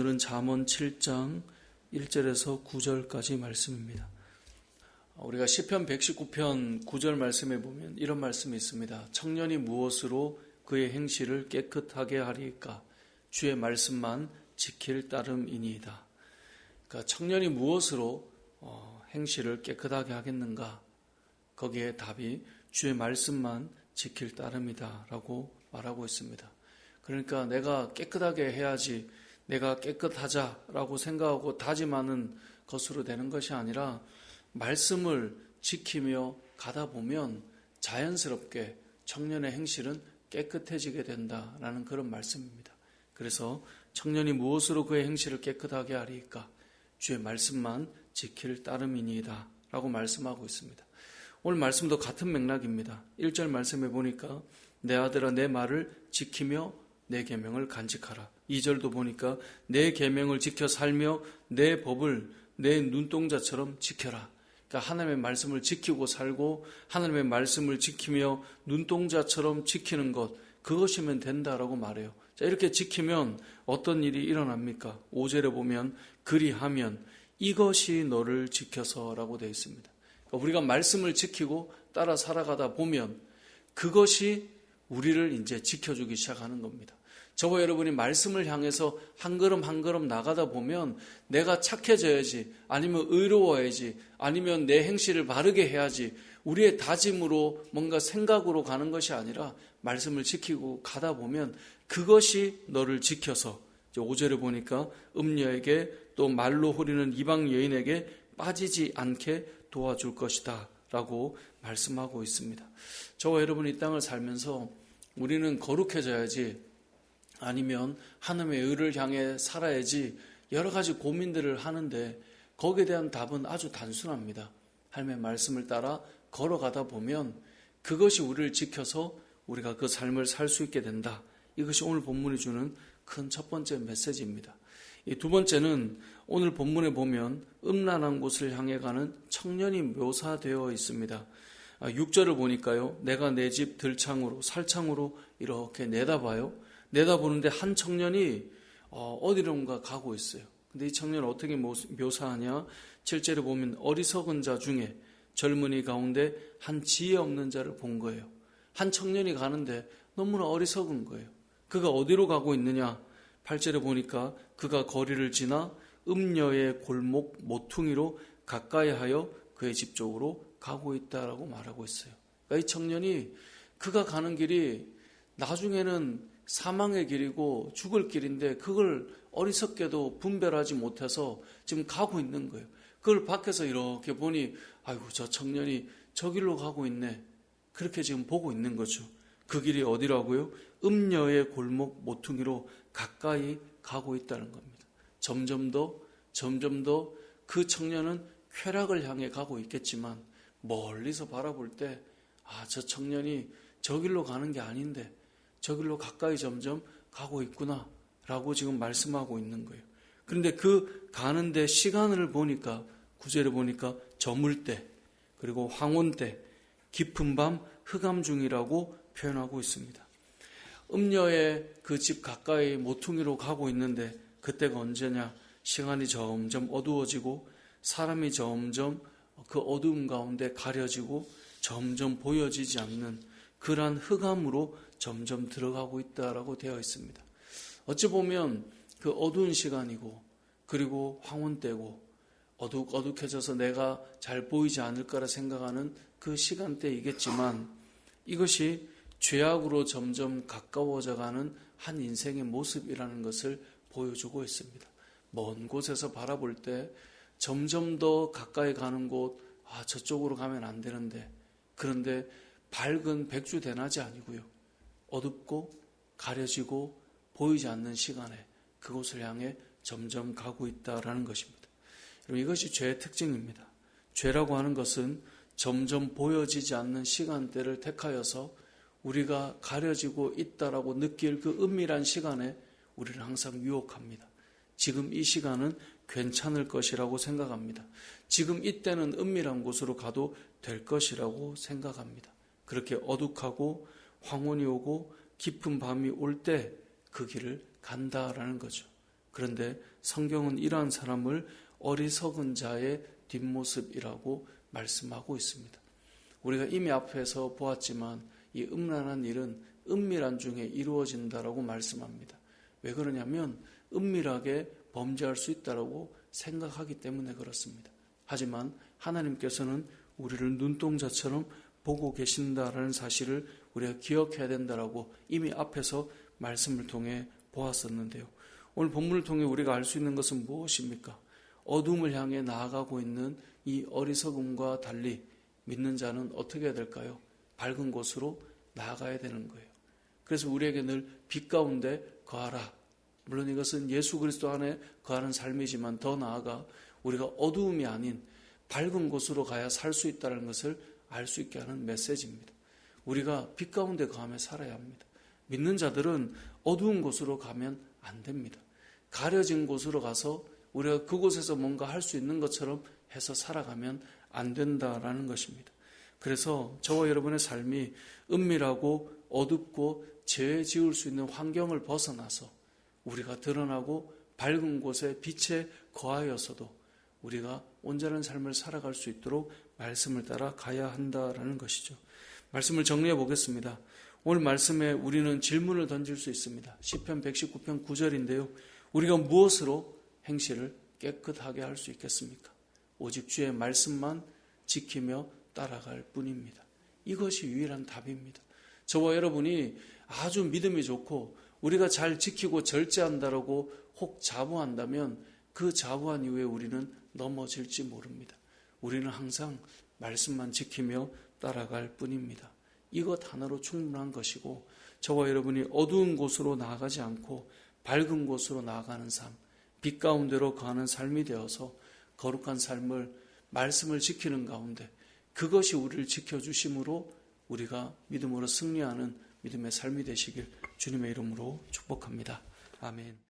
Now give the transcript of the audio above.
오늘은 잠언 7장 1절에서 9절까지 말씀입니다. 우리가 시편 119편 9절 말씀에 보면 이런 말씀이 있습니다. 청년이 무엇으로 그의 행실을 깨끗하게 하리까? 주의 말씀만 지킬 따름이니이다. 그러니까 청년이 무엇으로 행실을 깨끗하게 하겠는가? 거기에 답이 주의 말씀만 지킬 따름이다 라고 말하고 있습니다. 그러니까 내가 깨끗하게 해야지, 내가 깨끗하자라고 생각하고 다짐하는 것으로 되는 것이 아니라 말씀을 지키며 가다 보면 자연스럽게 청년의 행실은 깨끗해지게 된다라는 그런 말씀입니다. 그래서 청년이 무엇으로 그의 행실을 깨끗하게 하리까? 주의 말씀만 지킬 따름이니이다 라고 말씀하고 있습니다. 오늘 말씀도 같은 맥락입니다. 1절 말씀에 보니까 내 아들아 내 말을 지키며 내 계명을 간직하라. 2절도 보니까 내 계명을 지켜 살며 내 법을 내 눈동자처럼 지켜라. 그러니까 하나님의 말씀을 지키고 살고 하나님의 말씀을 지키며 눈동자처럼 지키는 것, 그것이면 된다라고 말해요. 자, 이렇게 지키면 어떤 일이 일어납니까? 5절에 보면 그리하면 이것이 너를 지켜서라고 되어 있습니다. 그러니까 우리가 말씀을 지키고 따라 살아가다 보면 그것이 우리를 이제 지켜주기 시작하는 겁니다. 저와 여러분이 말씀을 향해서 한 걸음 한 걸음 나가다 보면 내가 착해져야지, 아니면 의로워야지, 아니면 내 행실을 바르게 해야지, 우리의 다짐으로 뭔가 생각으로 가는 것이 아니라 말씀을 지키고 가다 보면 그것이 너를 지켜서 5절에 보니까 음녀에게 또 말로 호리는 이방 여인에게 빠지지 않게 도와줄 것이다 라고 말씀하고 있습니다. 저와 여러분이 이 땅을 살면서 우리는 거룩해져야지, 아니면 하나님의 의를 향해 살아야지 여러 가지 고민들을 하는데 거기에 대한 답은 아주 단순합니다. 하나님의 말씀을 따라 걸어가다 보면 그것이 우리를 지켜서 우리가 그 삶을 살 수 있게 된다. 이것이 오늘 본문이 주는 큰 첫 번째 메시지입니다. 이 두 번째는 오늘 본문에 보면 음란한 곳을 향해 가는 청년이 묘사되어 있습니다. 6절을 보니까요, 내가 내 집 들창으로 살창으로 이렇게 내다봐요. 내다보는데 한 청년이 어디론가 가고 있어요. 근데 이 청년을 어떻게 묘사하냐? 7절에 보면 어리석은 자 중에 젊은이 가운데 한 지혜 없는 자를 본 거예요. 한 청년이 가는데 너무나 어리석은 거예요. 그가 어디로 가고 있느냐? 8절에 보니까 그가 거리를 지나 음녀의 골목 모퉁이로 가까이 하여 그의 집 쪽으로 가고 있다라고 말하고 있어요. 그러니까 이 청년이 그가 가는 길이 나중에는 사망의 길이고 죽을 길인데 그걸 어리석게도 분별하지 못해서 지금 가고 있는 거예요. 그걸 밖에서 이렇게 보니 아이고 저 청년이 저 길로 가고 있네. 그렇게 지금 보고 있는 거죠. 그 길이 어디라고요? 음녀의 골목 모퉁이로 가까이 가고 있다는 겁니다. 점점 더 그 청년은 쾌락을 향해 가고 있겠지만 멀리서 바라볼 때 저 청년이 저 길로 가는 게 아닌데 저 길로 가까이 점점 가고 있구나 라고 지금 말씀하고 있는 거예요. 그런데 그 가는데 시간을 보니까 9절에 보니까 저물 때, 그리고 황혼 때, 깊은 밤 흑암 중이라고 표현하고 있습니다. 음녀의 그 집 가까이 모퉁이로 가고 있는데 그때가 언제냐? 시간이 점점 어두워지고 사람이 점점 그 어두움 가운데 가려지고 점점 보여지지 않는 그러한 흑암으로 점점 들어가고 있다라고 되어 있습니다. 어찌 보면 그 어두운 시간이고 그리고 황혼 때고 어둑어둑해져서 내가 잘 보이지 않을 거라 생각하는 그 시간대이겠지만 이것이 죄악으로 점점 가까워져가는 한 인생의 모습이라는 것을 보여주고 있습니다. 먼 곳에서 바라볼 때 점점 더 가까이 가는 곳, 저쪽으로 가면 안 되는데, 그런데 밝은 백주대낮이 아니고요, 어둡고 가려지고 보이지 않는 시간에 그곳을 향해 점점 가고 있다라는 것입니다. 여러분, 이것이 죄의 특징입니다. 죄라고 하는 것은 점점 보여지지 않는 시간대를 택하여서 우리가 가려지고 있다라고 느낄 그 은밀한 시간에 우리를 항상 유혹합니다. 지금 이 시간은 괜찮을 것이라고 생각합니다. 지금 이때는 은밀한 곳으로 가도 될 것이라고 생각합니다. 그렇게 어둑하고 황혼이 오고 깊은 밤이 올 때 그 길을 간다라는 거죠. 그런데 성경은 이러한 사람을 어리석은 자의 뒷모습이라고 말씀하고 있습니다. 우리가 이미 앞에서 보았지만 이 음란한 일은 은밀한 중에 이루어진다라고 말씀합니다. 왜 그러냐면 은밀하게 범죄할 수 있다라고 생각하기 때문에 그렇습니다. 하지만 하나님께서는 우리를 눈동자처럼 보고 계신다라는 사실을 우리가 기억해야 된다라고 이미 앞에서 말씀을 통해 보았었는데요. 오늘 본문을 통해 우리가 알 수 있는 것은 무엇입니까? 어둠을 향해 나아가고 있는 이 어리석음과 달리 믿는 자는 어떻게 해야 될까요? 밝은 곳으로 나아가야 되는 거예요. 그래서 우리에게 늘 빛 가운데 거하라. 물론 이것은 예수 그리스도 안에 거하는 삶이지만 더 나아가 우리가 어두움이 아닌 밝은 곳으로 가야 살 수 있다는 것을 알 수 있게 하는 메시지입니다. 우리가 빛 가운데 거하며 살아야 합니다. 믿는 자들은 어두운 곳으로 가면 안 됩니다. 가려진 곳으로 가서 우리가 그곳에서 뭔가 할 수 있는 것처럼 해서 살아가면 안 된다라는 것입니다. 그래서 저와 여러분의 삶이 은밀하고 어둡고 죄 지을 수 있는 환경을 벗어나서 우리가 드러나고 밝은 곳에 빛에 거하여서도 우리가 온전한 삶을 살아갈 수 있도록 말씀을 따라 가야 한다라는 것이죠. 말씀을 정리해 보겠습니다. 오늘 말씀에 우리는 질문을 던질 수 있습니다. 시편 119편 9절인데요. 우리가 무엇으로 행실을 깨끗하게 할 수 있겠습니까? 오직 주의 말씀만 지키며 따라갈 뿐입니다. 이것이 유일한 답입니다. 저와 여러분이 아주 믿음이 좋고 우리가 잘 지키고 절제한다라고 혹 자부한다면 그 자부한 이후에 우리는 넘어질지 모릅니다. 우리는 항상 말씀만 지키며 따라갈 뿐입니다. 이것 하나로 충분한 것이고 저와 여러분이 어두운 곳으로 나아가지 않고 밝은 곳으로 나아가는 삶, 빛 가운데로 가는 삶이 되어서 거룩한 삶을 말씀을 지키는 가운데 그것이 우리를 지켜주심으로 우리가 믿음으로 승리하는 믿음의 삶이 되시길 주님의 이름으로 축복합니다. 아멘.